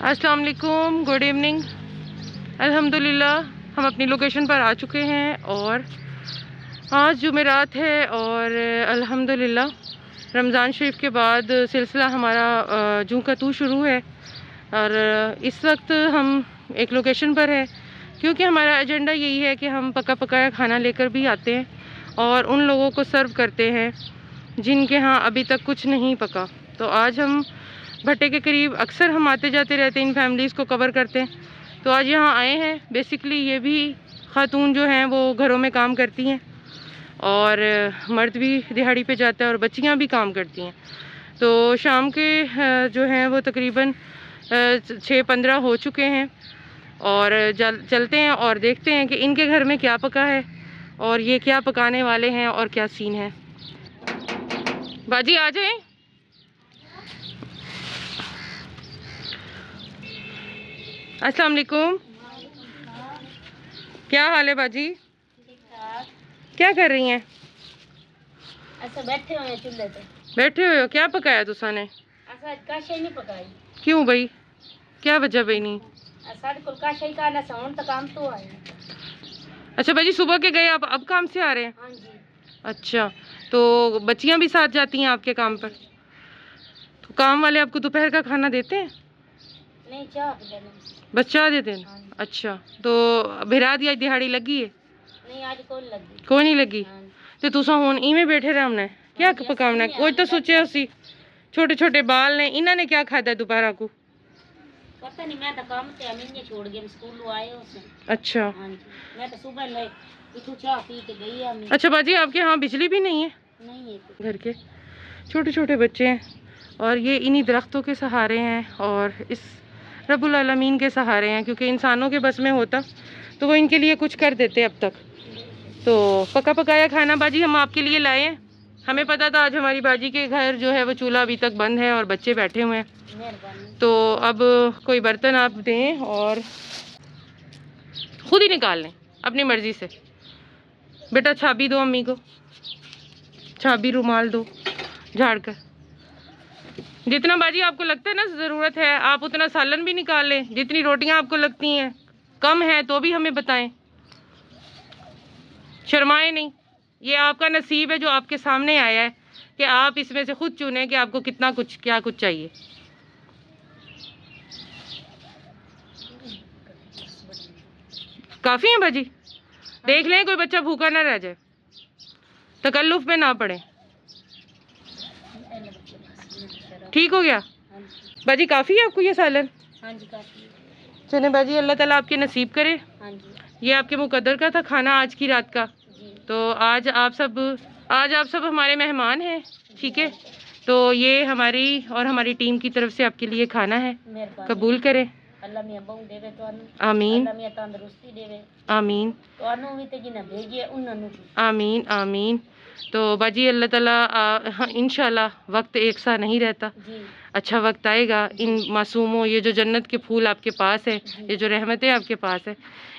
अस्सलाम वालेकुम, good evening. अल्हम्दुलिल्लाह हम अपनी लोकेशन पर आ चुके हैं और आज जुमेरात है और अल्हम्दुलिल्लाह रमज़ान शरीफ के बाद सिलसिला हमारा जूं का तू शुरू है। और इस वक्त हम एक लोकेशन पर है क्योंकि हमारा एजेंडा यही है कि हम पका पकाया खाना लेकर भी आते हैं और उन लोगों को सर्व करते हैं जिनके यहाँ अभी तक कुछ नहीं पका। तो आज हम भट्टे के करीब अक्सर हम आते जाते रहते हैं, इन फैमिलीज़ को कवर करते हैं। तो आज यहाँ आए हैं। बेसिकली ये भी ख़ातून जो हैं वो घरों में काम करती हैं और मर्द भी दिहाड़ी पे जाता है और बच्चियाँ भी काम करती हैं। तो शाम के जो हैं वो तकरीबन 6:15 हो चुके हैं और चलते हैं और देखते हैं कि इनके घर में क्या पका है और ये क्या पकाने वाले हैं और क्या सीन है। बाजी आ जाएं। अस्सलाम वालेकुम, क्या हाल है बाजी? क्या कर रही हैं? ऐसा बैठे हुए हैं चूल्हे पे। बैठे हुए हो? क्या पकाया तुसा ने? ऐसा काशा ही नहीं पकाई। क्यों भाई, क्या वजह भाई? नहीं साढ़े को काशा ही खाना साउंड तक काम तो आए। अच्छा बाजी, सुबह के गए, अब काम से आ रहे हैं? हाँ जी। अच्छा, तो बच्चियां भी साथ जाती हैं आपके काम पर? तो काम वाले आपको दोपहर का खाना देते हैं? नहीं, चाह देना। बस चाह देते हैं? हाँ। अच्छा, तो भिरा दिया दिहाड़ी लगी है? नहीं, आज कौन लगी? कोई नहीं लगी। हाँ। तो तुसा हुन इवें बैठे रहे हमने क्या हाँ, पकावना? कोई तो सोचे उसी छोटे छोटे बाल ने, इन्होंने क्या खादा दोपहर को? पता नहीं, मैं तो काम से अमीन छोड़ गए, स्कूल आए उसने। अच्छा। हाँ जी, मैं तो सुबह ले इधर चाह पी के गई अमीन। अच्छा बाजी, आपके यहाँ बिजली भी नहीं है? नहीं है। घर के छोटे छोटे बच्चे हैं और ये इन्हीं दरख्तों के सहारे हैं और इस रब्बुल आलमीन के सहारे हैं, क्योंकि इंसानों के बस में होता तो वो इनके लिए कुछ कर देते अब तक। तो पका पकाया खाना बाजी हम आपके लिए लाए हैं। हमें पता था आज हमारी बाजी के घर जो है वो चूल्हा अभी तक बंद है और बच्चे बैठे हुए हैं। तो अब कोई बर्तन आप दें और खुद ही निकाल लें अपनी मर्ज़ी से। बेटा छाबी दो, अम्मी को छाबी रुमाल दो झाड़ कर। जितना बाजी आपको लगता है ना ज़रूरत है, आप उतना सालन भी निकाल लें। जितनी रोटियां आपको लगती हैं कम है तो भी हमें बताएं, शर्माएं नहीं। ये आपका नसीब है जो आपके सामने आया है कि आप इसमें से खुद चुनें कि आपको कितना कुछ क्या कुछ चाहिए। काफ़ी है बाजी, देख लें कोई बच्चा भूखा ना रह जाए, तकल्लुफ़ में ना पड़े। ठीक हो गया बाजी? काफ़ी है आपको ये सालन? हाँ जी, काफी। चले बाजी, अल्लाह ताला आपके नसीब करे। हाँ जी। ये आपके मुकद्दर का था खाना आज की रात का। तो आज आप सब हमारे मेहमान हैं, ठीक है? तो ये हमारी और हमारी टीम की तरफ से आपके लिए खाना है, कबूल करें। अल्लाह मियां बहु देवे तो आमीन। अल्लाह मियां तंदुरुस्ती देवे। आमीन। तो भी ते जिन्हें भेजिए उन्होंने। आमीन आमीन। तो बाजी अल्लाह ताला इंशाल्लाह वक्त एक सा नहीं रहता जी। अच्छा वक्त आएगा। इन मासूमों, ये जो जन्नत के फूल आपके पास है, ये जो रहमतें आपके पास है,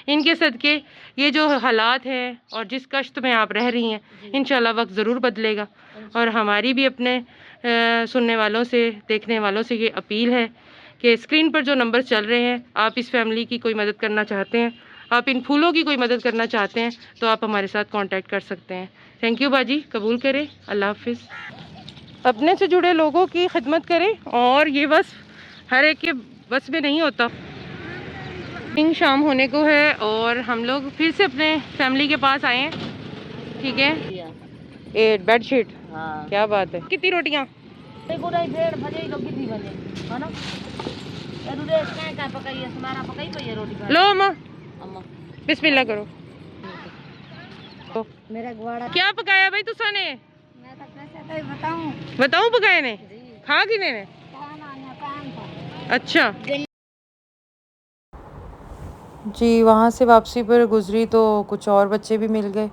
इनके सदके ये जो हालात हैं और जिस कष्ट में आप रह रही हैं, इंशाल्लाह वक्त ज़रूर बदलेगा। और हमारी भी अपने सुनने वालों से, देखने वालों से ये अपील है कि स्क्रीन पर जो नंबर चल रहे हैं, आप इस फैमिली की कोई मदद करना चाहते हैं, आप इन फूलों की कोई मदद करना चाहते हैं तो आप हमारे साथ कांटेक्ट कर सकते हैं। थैंक यू बाजी, कबूल करें। अल्लाह हाफिज़। अपने से जुड़े लोगों की खिदमत करें और ये बस हर एक के बस में नहीं होता। शाम होने को है और हम लोग फिर से अपने फैमिली के पास आए हैं, ठीक है? ये बेडशीट, हाँ। क्या बात है। कितनी रोटियाँ? लो अम्मा, बिस्मिल्लाह करो। मेरा ग्वाड़ा क्या पकाया भाई तुसा ने? मैं तो कैसे बताऊं? बताऊं पकाए ने? खा किने ने? अच्छा जी। वहाँ से वापसी पर गुजरी तो कुछ और बच्चे भी मिल गए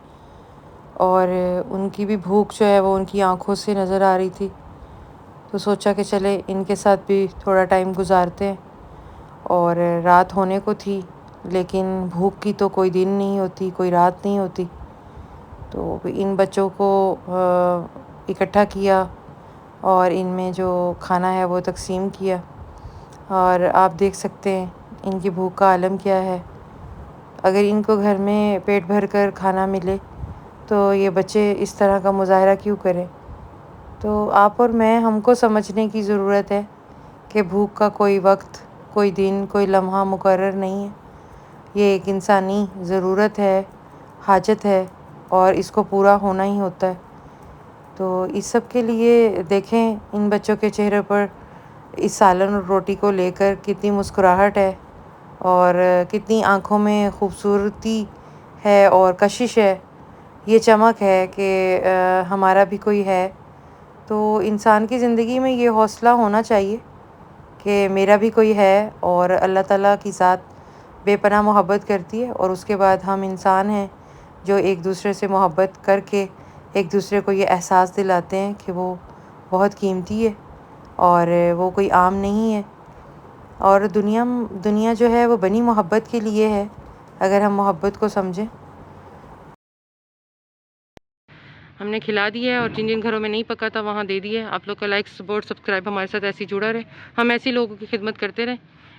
और उनकी भी भूख जो है वो उनकी आंखों से नज़र आ रही थी। तो सोचा कि चले इनके साथ भी थोड़ा टाइम गुजारते हैं। और रात होने को थी लेकिन भूख की तो कोई दिन नहीं होती, कोई रात नहीं होती। तो इन बच्चों को इकट्ठा किया और इनमें जो खाना है वो तकसीम किया। और आप देख सकते हैं इनकी भूख का आलम क्या है। अगर इनको घर में पेट भर कर खाना मिले तो ये बच्चे इस तरह का मुजाहरा क्यों करें। तो आप और मैं हमको समझने की ज़रूरत है कि भूख का कोई वक्त, कोई दिन, कोई लम्हा मुकर्रर नहीं है। ये एक इंसानी ज़रूरत है, हाजत है और इसको पूरा होना ही होता है। तो इस सब के लिए देखें इन बच्चों के चेहरे पर इस सालन और रोटी को लेकर कितनी मुस्कुराहट है और कितनी आँखों में खूबसूरती है और कशिश है। ये चमक है कि हमारा भी कोई है। तो इंसान की ज़िंदगी में ये हौसला होना चाहिए कि मेरा भी कोई है और अल्लाह ताला की ज़ात बेपनाह मोहब्बत करती है और उसके बाद हम इंसान हैं जो एक दूसरे से मोहब्बत करके एक दूसरे को ये एहसास दिलाते हैं कि वो बहुत कीमती है और वो कोई आम नहीं है। और दुनिया जो है वो बनी मोहब्बत के लिए है, अगर हम मोहब्बत को समझें। हमने खिला दिया है और जिन जिन घरों में नहीं पका था वहाँ दे दिया है। आप लोग का लाइक, सपोर्ट, सब्सक्राइब हमारे साथ ऐसे ही जुड़ा रहे। हम ऐसे लोगों की खिदमत करते रहें।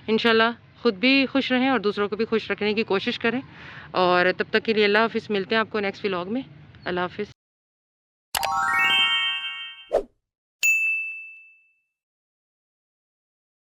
इंशाल्लाह खुद भी खुश रहें और दूसरों को भी खुश रखने की कोशिश करें। और तब तक के लिए अल्लाह हाफ़िज़। मिलते हैं आपको नेक्स्ट व्लॉग में। अल्लाह हाफ़िज़।